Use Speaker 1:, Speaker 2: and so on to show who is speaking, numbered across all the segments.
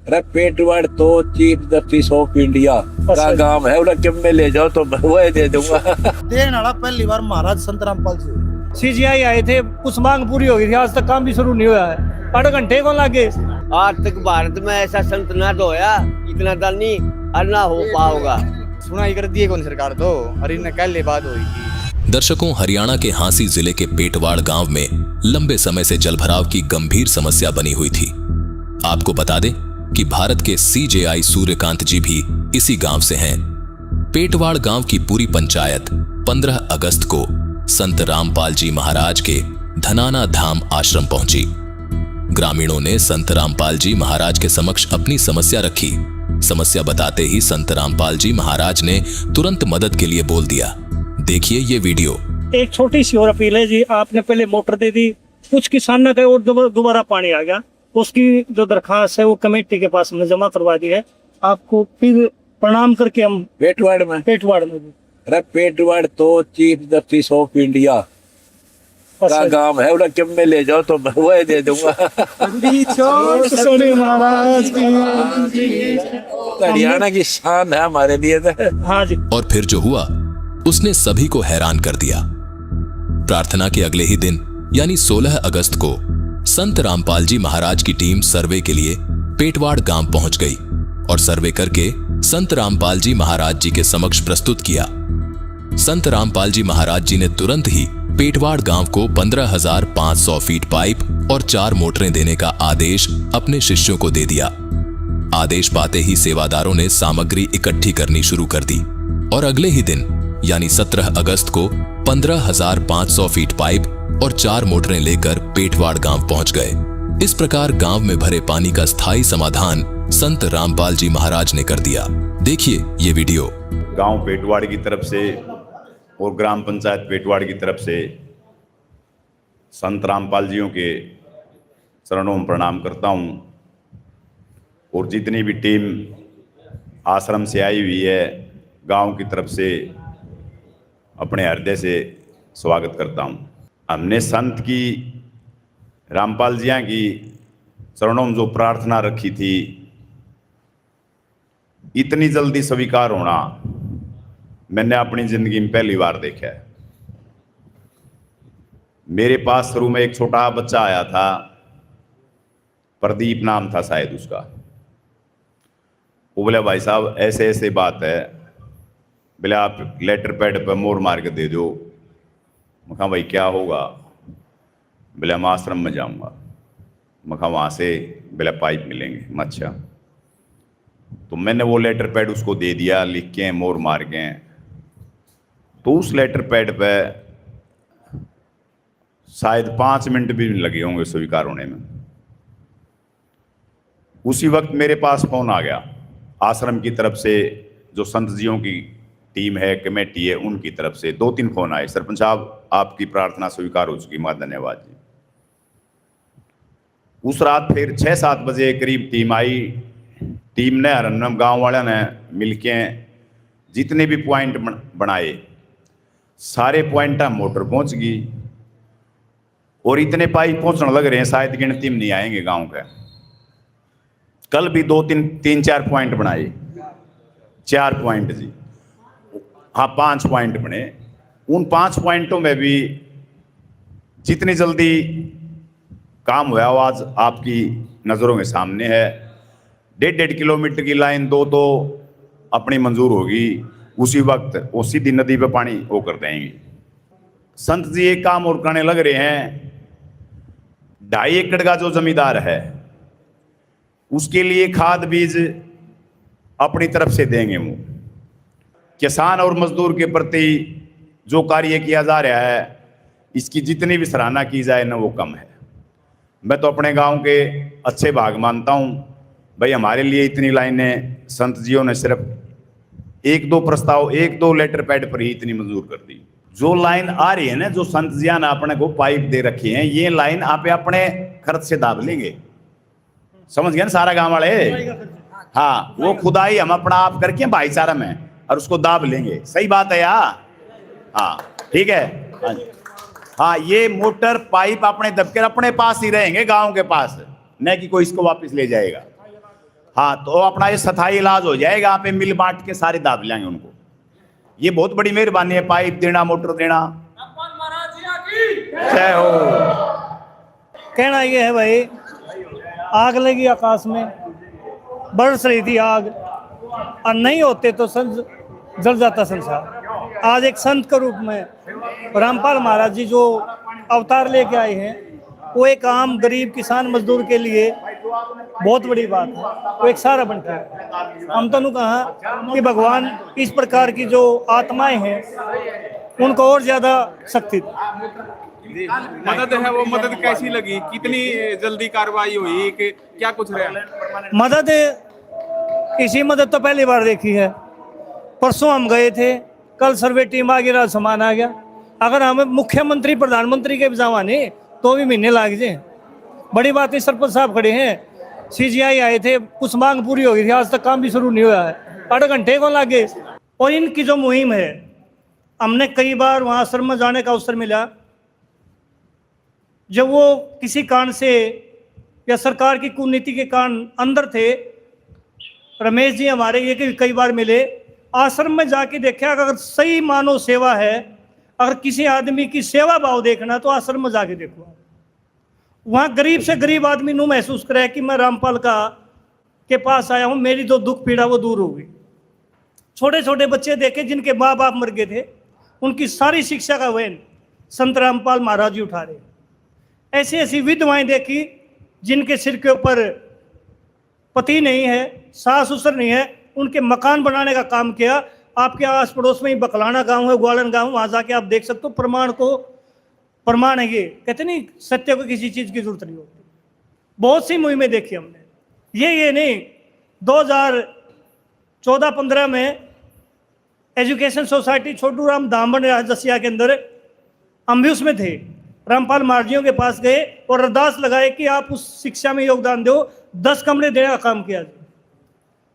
Speaker 1: अरे पेटवाड़ तो chief justice of India का गांव है, उन्हें किम में ले जाओ तो वह दे दूंगा।
Speaker 2: देने वाला पहली बार महाराज संत रामपाल जी।
Speaker 3: सीजीआई आए थे, कुछ मांग पूरी हो गई थी, आज तक काम भी शुरू नहीं हुआ है। 8 घंटे को लगे।
Speaker 4: आज तक भारत में ऐसा संत ना तो होया, इतना दान नहीं और ना हो पाओगा।
Speaker 2: सुनाई कर दिए कौन सरकार तो, अरे ने कल ले बात हुई थी।
Speaker 5: दर्शकों, हरियाणा के हांसी जिले के पेटवाड़ गांव में लंबे समय से जलभराव की गंभीर समस्या बनी हुई थी। आपको बता दें कि भारत के सीजेआई सूर्यकांत जी भी इसी गांव से हैं। पेटवाड़ गांव की पूरी पंचायत 15 अगस्त को संत रामपाल जी महाराज के धनाना धाम आश्रम पहुंची। ग्रामीणों ने संत रामपाल जी महाराज के समक्ष अपनी समस्या रखी। समस्या बताते ही संत रामपाल जी महाराज ने तुरंत मदद के लिए बोल दिया। देखिए ये वीडियो।
Speaker 3: एक छोटी सी और अपील है जी, आपने पहले मोटर दे दी, कुछ किसान ने कहा और दोबारा पानी आ गया, उसकी जो दरखास्त है वो कमेटी के पास हमने जमा करवा दी है। आपको फिर प्रणाम करके हम
Speaker 1: पेटवाड़ में अरे पेटवाड़ तो चीफ जस्टिस ऑफ इंडिया का गांव है, उन्हें किम में ले जाओ तो वह दे दूंगा। हरियाणा की शान है हमारे लिए तो।
Speaker 3: हाँ जी।
Speaker 5: और फिर जो हुआ उसने सभी को हैरान कर दिया। प्रार्थना के अगले ही दिन यानी 16 अगस्त को संत रामपाल जी महाराज की टीम सर्वे के लिए पेटवाड़ गांव पहुंच गई और सर्वे करके संत रामपाल जी महाराज जी के समक्ष प्रस्तुत किया। संत रामपाल जी महाराज जी ने तुरंत ही पेटवाड़ गांव को 15,500 फीट पाइप और 4 मोटरें देने का आदेश अपने शिष्यों को दे दिया। आदेश पाते ही सेवादारों ने सामग्री इकट्ठी करनी शुरू कर दी और अगले ही दिन यानी 17 अगस्त को 15,500 फीट पाइप और 4 मोटरें लेकर पेटवाड़ गांव पहुंच गए। इस प्रकार गांव में भरे पानी का स्थायी समाधान संत रामपाल जी महाराज ने कर दिया। देखिए ये वीडियो।
Speaker 6: गांव पेटवाड़ की तरफ से और ग्राम पंचायत पेटवाड़ की तरफ से संत रामपाल जियों के चरणों में प्रणाम करता हूं और जितनी भी टीम आश्रम से आई हुई है गांव की तरफ से अपने हृदय से स्वागत करता हूं। हमने संत की रामपाल जिया की चरणों में जो प्रार्थना रखी थी, इतनी जल्दी स्वीकार होना मैंने अपनी जिंदगी में पहली बार देखा है। मेरे पास शुरू में एक छोटा बच्चा आया था, प्रदीप नाम था शायद उसका। वो बोले भाई साहब ऐसे ऐसे बात है, बोले आप लेटर पैड पर मोर मार के दे दो। मैं कहा भाई क्या होगा? बोले हम आश्रम में जाऊंगा। मैं कहा वहाँ से बोले पाइप मिलेंगे। मैं अच्छा। तो मैंने वो लेटर पैड उसको दे दिया, लिख के मोर मार के। तो उस लेटर पैड पे शायद 5 मिनट भी नहीं लगे होंगे स्वीकार होने में। उसी वक्त मेरे पास फोन आ गया आश्रम की तरफ से, जो संत जियों की टीम है, कमेटी है, उनकी तरफ से 2-3 फोन आए। सरपंच साहब आपकी प्रार्थना स्वीकार हो चुकी, मां धन्यवाद जी। उस रात फिर 6-7 बजे करीब टीम आई। टीम ने हरन्नम गांव वाले ने मिलके जितने भी पॉइंट बनाए, सारे पॉइंट मोटर पहुंच गई और इतने पाइप पहुंचने लग रहे हैं शायद गिनती में नहीं आएंगे गांव के। कल भी 2-3-4 पॉइंट बनाए, 4 पॉइंट जी, हाँ 5 पॉइंट बने। उन 5 पॉइंटों में भी जितनी जल्दी काम हुआ वो आज आपकी नज़रों के सामने है। 1.5 किलोमीटर की लाइन 2 तो अपनी मंजूर होगी, उसी वक्त वो सीधी नदी पे पानी वो कर देंगे। संत जी एक काम और करने लग रहे हैं। 2.5 एकड़ का जो जमींदार है उसके लिए खाद बीज अपनी तरफ से देंगे। वो किसान और मजदूर के प्रति जो कार्य किया जा रहा है, इसकी जितनी भी सराहना की जाए ना वो कम है। मैं तो अपने गांव के अच्छे भाग मानता हूं भाई, हमारे लिए इतनी लाइनें संत जियों ने सिर्फ 1-2 प्रस्ताव, 1-2 लेटर पैड पर ही इतनी मंजूर कर दी। जो लाइन आ रही है ना, जो संत जिया ने अपने को पाइप दे रखी है, ये लाइन आप अपने खर्च से दाब लेंगे। समझ गए ना सारा गांव वाले? हाँ, वो खुदाई हम अपना आप करके भाईचारा में और उसको दाब लेंगे। सही बात है यार? हाँ ठीक है। हाँ जी, हाँ ये मोटर पाइप अपने दबकर अपने पास ही रहेंगे, गांव के पास, न कि कोई इसको वापस ले जाएगा। हाँ, तो अपना ये स्थायी इलाज हो जाएगा, यहाँ पे मिल बांट के सारे दाब लेंगे उनको। ये बहुत बड़ी मेहरबानी है, पाइप देना, मोटर देना। जय हो।
Speaker 3: कहना ये है भाई, आग लगी आकाश में, बरस रही थी आग, और नहीं होते तो जल जाता संसार। आज एक संत के रूप में रामपाल महाराज जी जो अवतार लेके आए हैं, वो एक आम गरीब किसान मजदूर के लिए बहुत बड़ी बात है। वो एक सहारा बनता है। हम तो कहा कि भगवान इस प्रकार की जो आत्माएं हैं उनको और ज्यादा शक्ति दे।
Speaker 7: मदद है, वो मदद कैसी लगी, कितनी जल्दी कार्रवाई हुई, कि क्या कुछ रहा?
Speaker 3: मदद इसी मदद तो पहली बार देखी है। परसों हम गए थे, कल सर्वे टीम आ गई, रात सामान आ गया। अगर हमें मुख्यमंत्री प्रधानमंत्री के जमाने तो भी महीने लाग जाए। बड़ी बात है, सरपंच साहब खड़े हैं, सीजीआई आए थे, कुछ मांग पूरी हो गई थी, आज तक काम भी शुरू नहीं हुआ है, 8 घंटे को लागे। और इनकी जो मुहिम है, हमने कई बार वहाँ आश्रम में जाने का अवसर मिला। जब वो किसी कारण से या सरकार की कुनीति के कारण अंदर थे, रमेश जी हमारे ये कई बार मिले, आश्रम में जाके देखा अगर सही मानव सेवा है, अगर किसी आदमी की सेवा भाव देखना तो आश्रम में जाके देखो। वहाँ गरीब से गरीब आदमी नू महसूस करे कि मैं रामपाल के पास आया हूँ, मेरी जो दुख पीड़ा वो दूर हो गई। छोटे छोटे बच्चे देखे जिनके माँ बाप मर गए थे, उनकी सारी शिक्षा का वहन संत रामपाल महाराज जी उठा रहे। ऐसी ऐसी विधवाएं देखी जिनके सिर के ऊपर पति नहीं है, सास ससुर नहीं है, उनके मकान बनाने का काम किया। आपके आस पड़ोस में ही बकलाना गांव है, ग्वालन गांव, वहां जाके आप देख सकते हो। प्रमाण है ये, कहते नहीं सत्य को किसी चीज की जरूरत नहीं होती। बहुत सी मुहिमें देखी हमने। ये नहीं, 2014-15 में एजुकेशन सोसाइटी छोटू राम दामन जसिया के अंदर हम भी उसमें थे। रामपाल महाराजियों के पास गए और अरदास लगाए कि आप उस शिक्षा में योगदान दो। 10 कमरे देने का काम किया।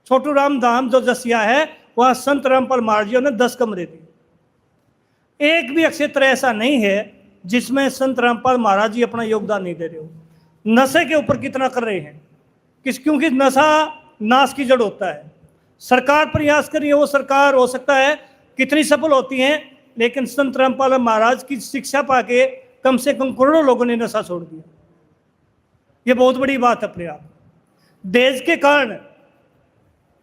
Speaker 3: छोटू राम धाम जो जसिया है, वहाँ संत रामपाल महाराजियों ने 10 कमरे दिए। एक भी क्षेत्र ऐसा नहीं है जिसमें संत रामपाल महाराज जी अपना योगदान नहीं दे रहे हो। नशे के ऊपर कितना कर रहे हैं, क्योंकि नशा नाश की जड़ होता है। सरकार प्रयास कर रही है, वो सरकार हो सकता है कितनी सफल होती है, लेकिन संत रामपाल महाराज की शिक्षा पाके कम से कम करोड़ों लोगों ने नशा छोड़ दिया। ये बहुत बड़ी बात अपने आप। देश के कारण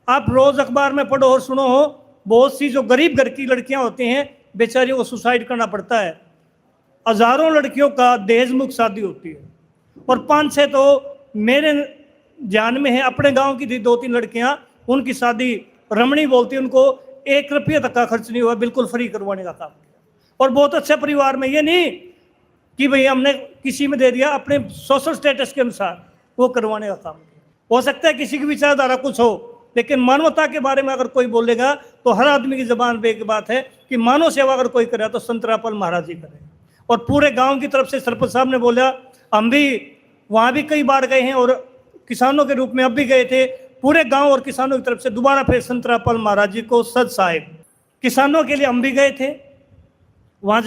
Speaker 3: आप रोज अखबार में पढ़ो और सुनो हो, बहुत सी जो गरीब घर की लड़कियां होती हैं, बेचारियों को सुसाइड करना पड़ता है। हजारों लड़कियों का दहेज मुक्त शादी होती है, और 5-6 तो मेरे ध्यान में है, अपने गांव की थी 2-3 लड़कियां, उनकी शादी रमणी बोलती, उनको 1 रुपये तक का खर्च नहीं हुआ, बिल्कुल फ्री करवाने का काम किया। और बहुत अच्छे परिवार में, ये नहीं कि भाई हमने किसी में दे दिया, अपने सोशल स्टेटस के अनुसार वो करवाने का काम किया। हो सकता है किसी की विचारधारा कुछ हो, लेकिन मानवता के बारे में अगर कोई बोलेगा तो हर आदमी की जबान पे एक बात है कि मानव सेवा अगर कोई करे तो संत रामपाल महाराज जी करे। और पूरे गांव की तरफ से सरपंच साहब ने बोला, हम भी वहाँ भी कई बार गए हैं और किसानों के रूप में अब भी गए थे। पूरे गांव और किसानों की तरफ से दोबारा फिर संत रामपाल महाराज जी को सद साहिब। किसानों के लिए हम भी गए थे। वहाँ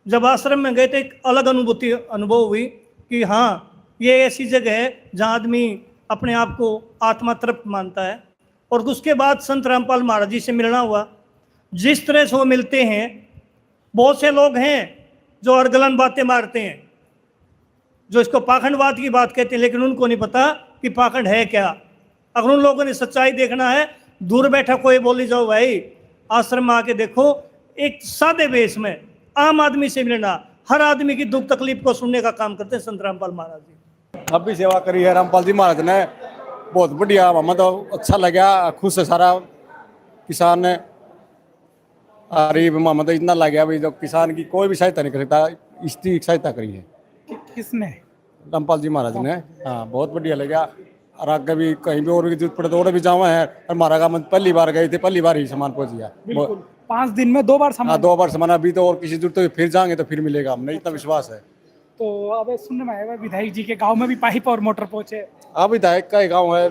Speaker 3: जब आश्रम में गए थे, एक अलग अनुभव हुई कि हाँ, ये ऐसी जगह है जहाँ आदमी अपने आप को आत्मा तृप्त मानता है। और उसके बाद संत रामपाल महाराज जी से मिलना हुआ। जिस तरह से वो मिलते हैं, बहुत से लोग हैं जो अर्गलन बातें मारते हैं, जो इसको पाखंडवाद की बात कहते हैं, लेकिन उनको नहीं पता कि पाखंड है क्या। अगर उन लोगों ने सच्चाई देखना है, दूर बैठा कोई बोली जाओ भाई, आश्रम में आके देखो, एक सादे वेश में आम आदमी से मिलना, हर आदमी की दुख तकलीफ को सुनने का काम करते हैं संत रामपाल महाराज जी।
Speaker 8: अब भी सेवा करी है रामपाल जी महाराज ने, बहुत बढ़िया। हमें तो अच्छा लगा, खुश है सारा किसान ने। अरे मोहम्मद इतना लग गया भाई, जो किसान की कोई भी सहायता नहीं कर सकता, इसकी सहायता करी है।
Speaker 7: किसने?
Speaker 8: रामपाल जी महाराज ने। हाँ, बहुत बढ़िया लगा। और आगे भी कहीं भी और की जरूरत पड़े तो और भी जावा है। हमारा काम पहली बार गए थे, पहली बार ही सामान पहुंच गया।
Speaker 7: 5 दिन में 2 बार सामान?
Speaker 8: हाँ, 2 बार सामान। अभी तो और किसी जरूरत फिर जाएंगे तो फिर मिलेगा, हमने इतना विश्वास है।
Speaker 7: तो अब सुनने में आया विधायक जी के गांव में भी पाइप और मोटर पहुंचे।
Speaker 8: हाँ, विधायक का ही गाँव है,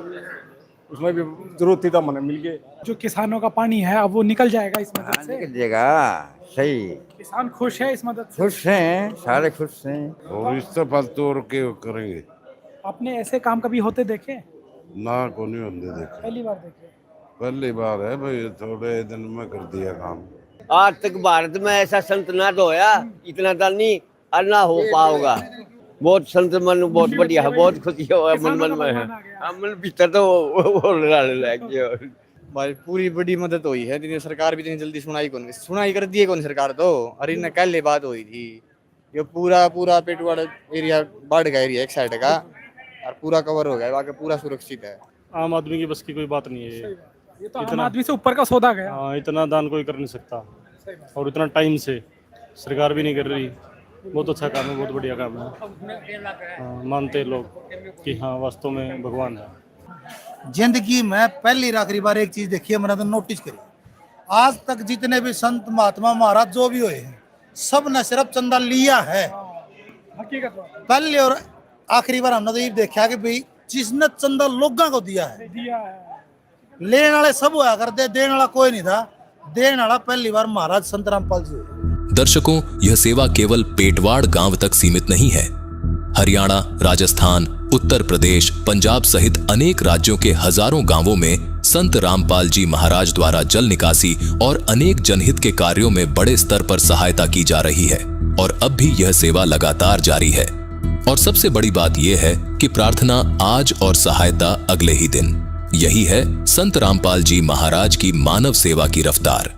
Speaker 8: उसमें भी जरूरत थी तो हमने मिल गए।
Speaker 7: जो किसानों का पानी है अब वो निकल जाएगा इस मदद से?
Speaker 9: निकल जाएगा, सही।
Speaker 7: किसान खुश है इस मदद से?
Speaker 9: खुश हैं, सारे खुश हैं।
Speaker 10: और इससे फालतू और क्या करेंगे।
Speaker 7: आपने ऐसे काम कभी होते देखे?
Speaker 10: ना को नहीं होंगे देखे, पहली बार है भाई, थोड़े दिन में कर दिया काम।
Speaker 4: आज तक भारत में ऐसा संत ना तो होया, इतना दानी और ना हो पाओगा। बहुत संत मन बहुत बढ़िया है, बहुत खुशी हो मन में है, मन भीतर तो वो लग गया।
Speaker 2: भाई पूरी बड़ी मदद हुई है, इतनी सरकार भी इतनी जल्दी सुनाई कर दी है कौन सरकार तो। और इनने कल बात हुई थी, ये पूरा पेटवाड़ एरिया बाढ़ का एरिया एक साइड का, और पूरा कवर हो गया, बाकी पूरा सुरक्षित है।
Speaker 3: आम आदमी की बस की कोई बात नहीं है
Speaker 11: ये तो आम आदमी से ऊपर का सौदा गया।
Speaker 3: हाँ, इतना दान कोई कर नहीं सकता, और इतना टाइम से सरकार भी नहीं कर रही। बहुत अच्छा काम है, बहुत बढ़िया काम है। हाँ, मानते लोग कि हाँ वास्तव में भगवान है।
Speaker 12: जिंदगी में पहली आखिरी बार एक चीज देखी है, मैंने तो नोटिस करी, आज तक जितने भी संत महात्मा महाराज जो भी हुए हैं, सब ने सिर्फ चंदा लिया है। पहले और आखिरी बार हमने तो ये देखा कि भाई जिसने चंदा लोगों को दिया है, लेने वाले सब हुआ करते, देने वाला कोई नहीं था। देने वाला पहली बार महाराज संत रामपाल जी।
Speaker 5: दर्शकों, यह सेवा केवल पेटवाड़ गांव तक सीमित नहीं है। हरियाणा, राजस्थान, उत्तर प्रदेश, पंजाब सहित अनेक राज्यों के हजारों गांवों में संत रामपाल जी महाराज द्वारा जल निकासी और अनेक जनहित के कार्यों में बड़े स्तर पर सहायता की जा रही है, और अब भी यह सेवा लगातार जारी है। और सबसे बड़ी बात यह है कि प्रार्थना आज और सहायता अगले ही दिन। यही है संत रामपाल जी महाराज की मानव सेवा की रफ्तार।